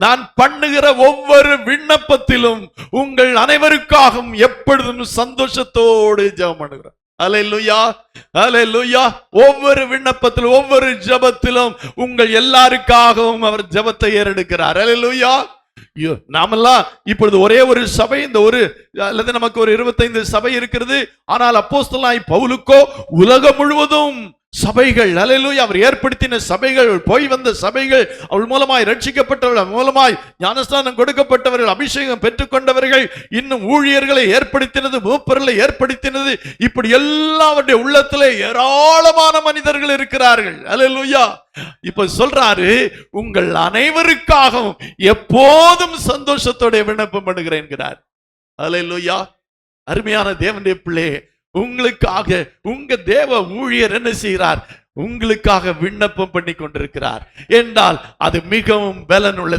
நான் பண்ணுகிற ஒவ்வொரு விண்ணப்பத்திலும் உங்கள் அனைவருக்காகவும் எப்பொழுதும் சந்தோஷத்தோடு ஜெபம் பண்ணுகிறேன். அல்லேலூயா, அல்லேலூயா. ஒவ்வொரு விண்ணப்பத்திலும் ஒவ்வொரு ஜெபத்திலும் உங்கள் எல்லாருக்காகவும் அவர் ஜெபத்தை ஏறெடுக்கிறார். அல்லேலூயா. நாமெல்லாம் இப்பொழுது ஒரே ஒரு சபை, இந்த ஒரு அல்லது நமக்கு ஒரு 25 சபை இருக்கிறது. ஆனால் அப்போஸ்தலனாய் பவுலுக்கோ உலகம் முழுவதும் சபைகள், அல்லேலூயா, அவர் ஏற்படுத்தின சபைகள், போய் வந்த சபைகள், அவள் மூலமாய் ரட்சிக்கப்பட்டவர்கள், மூலமாய் ஞானஸ்நானம் கொடுக்கப்பட்டவர்கள், அபிஷேகம் பெற்றுக்கொண்டவர்கள், இன்னும் ஊழியர்களை ஏற்படுத்தினது, மூப்பர்களை ஏற்படுத்தினது, இப்படி எல்லாருடைய உள்ளத்திலே ஏராளமான மனிதர்கள் இருக்கிறார்கள். அல்லேலூயா. இப்ப சொல்றாரு, உங்கள் அனைவருக்காகவும் எப்போதும் சந்தோஷத்தோட விண்ணப்பம் பண்ணுகிறேன் என்கிறார். அல்லேலூயா. அருமையான தேவனுடைய பிள்ளையே, உங்களுக்காக உங்க தேவ ஊழியர் என்ன செய்கிறார்? உங்களுக்காக விண்ணப்பம் பண்ணி கொண்டிருக்கிறார் என்றால் அது மிகவும் பலனுள்ளது.